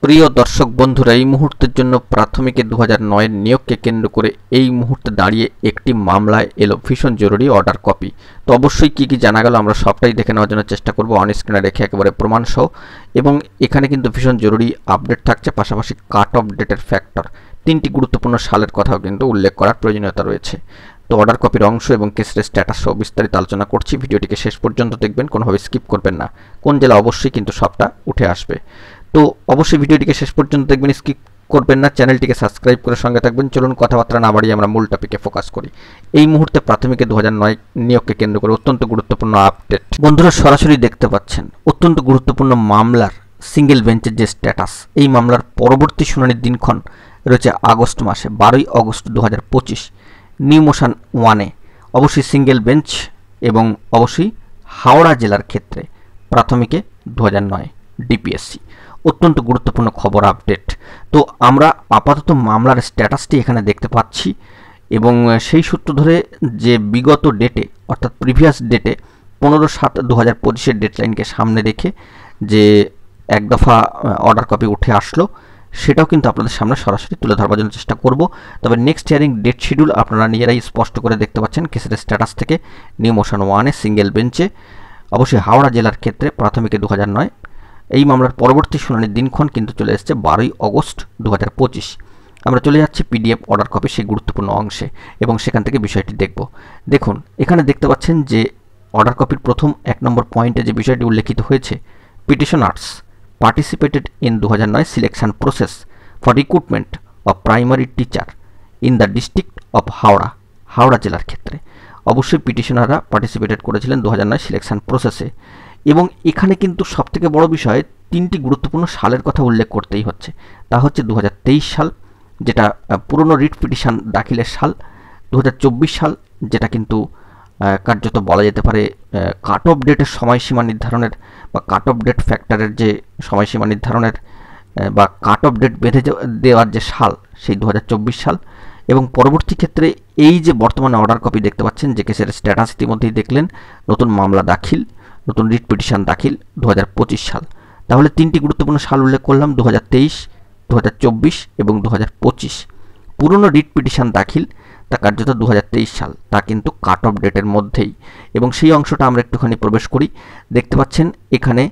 প্রিয় দর্শক বন্ধুরা, এই মুহূর্তের জন্য প্রাথমিকে 2009 নিয়োগকে কেন্দ্র করে এই মুহূর্তে দাঁড়িয়ে একটি মামলায় এলো ভীষণ জরুরি অর্ডার কপি। তো অবশ্যই কি কি জানা গেল আমরা সবটাই দেখে নেওয়ার জন্য চেষ্টা করব অন স্ক্রিনে রেখে একেবারে প্রমাণ সহ। এবং এখানে কিন্তু ভীষণ জরুরি আপডেট থাকছে, পাশাপাশি কাট অফ ডেটের ফ্যাক্টর, তিনটি গুরুত্বপূর্ণ সালের কথাও কিন্তু উল্লেখ করার প্রয়োজনীয়তা রয়েছে। তো অর্ডার কপির অংশ এবং কেসের স্ট্যাটাস সহ বিস্তারিত আলোচনা করছি। ভিডিওটিকে শেষ পর্যন্ত দেখবেন, কোনোভাবে স্কিপ করবেন না। কোন জেলা অবশ্যই কিন্তু সবটা উঠে আসবে। তো অবশ্যই ভিডিওটিকে শেষ পর্যন্ত দেখবেন, স্কিপ করবেন না, চ্যানেলটিকে সাবস্ক্রাইব করে সঙ্গে থাকবেন। চলুন কথাবার্তা না বাড়িয়ে আমরা মূল টপিকে ফোকাস করি। এই মুহূর্তে প্রাথমিকে 2009 নিয়োগকে কেন্দ্র করে অত্যন্ত গুরুত্বপূর্ণ আপডেট বন্ধুরা সরাসরি দেখতে পাচ্ছেন। অত্যন্ত গুরুত্বপূর্ণ মামলার সিঙ্গেল বেঞ্চের যে স্ট্যাটাস, এই মামলার পরবর্তী শুনানির দিনক্ষণ রয়েছে আগস্ট মাসে 12ই অগস্ট 2025 নিউ মোশন 1-এ। অবশ্যই সিঙ্গেল বেঞ্চ এবং অবশ্যই হাওড়া জেলার ক্ষেত্রে প্রাথমিকে 2009 ডিপিএসসি। অত্যন্ত গুরুত্বপূর্ণ খবর আপডেট। তো আমরা আপাতত মামলার স্ট্যাটাসটি এখানে দেখতে পাচ্ছি এবং সেই সূত্র ধরে যে বিগত ডেটে অর্থাৎ প্রিভিয়াস ডেটে 15/7/2025 ডেডলাইনকে সামনে রেখে যে এক দফা অর্ডার কপি উঠে আসলো, সেটাও কিন্তু আপনাদের সামনে সরাসরি তুলে ধরবার জন্য চেষ্টা করব। তবে নেক্সট হিয়ারিং ডেট শিডিউল আপনারা নিজেরাই স্পষ্ট করে দেখতে পাচ্ছেন কেসের স্ট্যাটাস থেকে। নিউ মোশন 1-এ সিঙ্গেল বেঞ্চে অবশ্যই হাওড়া জেলার ক্ষেত্রে প্রাথমিকে 2009। এই মামলার পরবর্তী শুনানির দিনক্ষণ কিন্তু চলে এসেছে 12ই অগস্ট 2025। আমরা চলে যাচ্ছি পিডিএফ অর্ডার কপি সেই গুরুত্বপূর্ণ অংশে এবং সেখান থেকে বিষয়টি দেখব। দেখুন, এখানে দেখতে পাচ্ছেন যে অর্ডার কপির প্রথম 1 নম্বর পয়েন্টে যে বিষয়টি উল্লেখিত হয়েছে, petitioners participated in 2009 selection process for recruitment of primary teacher in the district of Howrah জেলার ক্ষেত্রে। অবশ্যই পিটিশনাররা পার্টিসিপেটেড করেছিলেন 2009 সিলেকশন প্রসেসে। এবং এখানে কিন্তু সবথেকে বড় বিষয়, তিনটি গুরুত্বপূর্ণ সালের কথা উল্লেখ করতেই হচ্ছে। তা হচ্ছে 2023 সাল, যেটা পুরনো রিট পিটিশন দাখিলের সাল, 2024 সাল, যেটা কিন্তু কার্যত বলা যেতে পারে কাট অফ ডেটের সময়সীমা নির্ধারণের বা কাট অফ ডেট ফ্যাক্টরের যে সময়সীমা নির্ধারণের বা কাট অফ ডেট বেঁধে দেওয়ার যে সাল, সেই 2024 সাল। এবং পরবর্তী ক্ষেত্রে এই যে বর্তমানে অর্ডার কপি দেখতে পাচ্ছেন, যে কেসের স্ট্যাটাস ইতিমধ্যেই দেখলেন, নতুন মামলা দাখিল, নতুন রিট পিটিশন দাখিল 2025 সাল। তাহলে তিনটি গুরুত্বপূর্ণ সাল উল্লেখ করলাম, 2023, 2024 এবং 2025। পুরনো রিট পিটিশন দাখিল তা কার্যত 2023 সাল, তা কিন্তু কাট অফ ডেটের মধ্যেই। এবং সেই অংশটা আমরা একটুখানি প্রবেশ করি। দেখতে পাচ্ছেন এখানে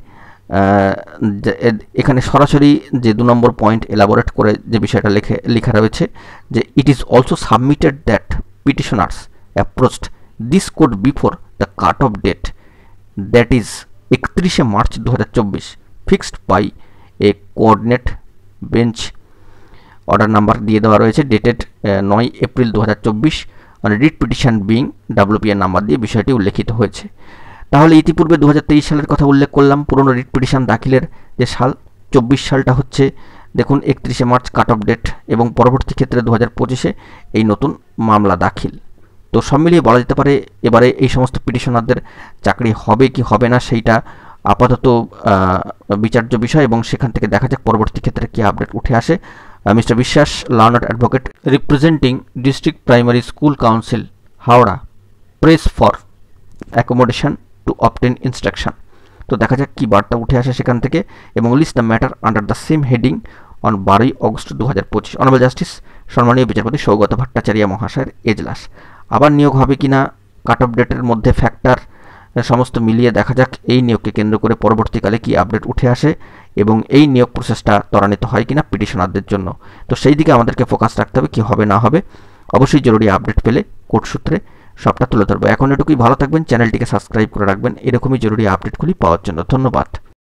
সরাসরি যে 2 নম্বর পয়েন্ট এলাবোরেট করে যে বিষয়টা লেখা রয়েছে, যে it is also submitted that petitioners approached this court before the cut off date, that is 31 March 2024 fixed by a coordinate bench. Order number দিয়ে দেওয়া রয়েছে, ডেটেড 9 এপ্রিল 2024, মানে রিট পিটিশন বিং ডাব্লিউপিএর নাম্বার দিয়ে বিষয়টি উল্লেখিত হয়েছে। তাহলে ইতিপূর্বে 2023 সালের কথা উল্লেখ করলাম, পুরনো রিট পিটিশন দাখিলের যে সাল, 24 সালটা হচ্ছে দেখুন 31 মার্চ কাট অফ ডেট, এবং পরবর্তী ক্ষেত্রে 2025-এ এই নতুন মামলা দাখিল। তো সব মিলিয়ে বলা যেতে পারে এবারে এই সমস্ত পিটিশনারদের চাকরি হবে কি হবে না সেইটা আপাতত বিচার্য বিষয়, এবং সেখান থেকে দেখা যাক পরবর্তী ক্ষেত্রে কি আপডেট উঠে আসে। Mister Biswas, learned advocate representing district primary school council Howrah, press for accommodation to obtain instruction. তো দেখা যাক কি বার্তা উঠে আসে সেখান থেকে, এবং list the matter under the same heading on 12ই অগস্ট 2025। অনারেবল জাস্টিস সম্মানীয় বিচারপতি সৌগত ভট্টাচার্য মহাশয়ের এজলাস। আবার নিয়োগ হবে কিনা, কাট অফ ডেটের মধ্যে ফ্যাক্টর সমস্ত মিলিয়ে দেখা যাক এই নিয়োগকে কেন্দ্র করে পরবর্তীকালে কি আপডেট উঠে আসে এবং এই নিয়োগ প্রসেসটা ত্বরান্বিত হয় কিনা পিটিশনারদের জন্য। তো সেই দিকে আমাদেরকে ফোকাস রাখতে হবে, কি হবে না হবে। অবশ্যই জরুরি আপডেট পেলে কোর্ট সূত্রে সবটা তুলে ধরবো। এখন এটুকুই, ভালো থাকবেন, চ্যানেলটিকে সাবস্ক্রাইব করে রাখবেন এরকমই জরুরি আপডেটগুলি পাওয়ার জন্য। ধন্যবাদ।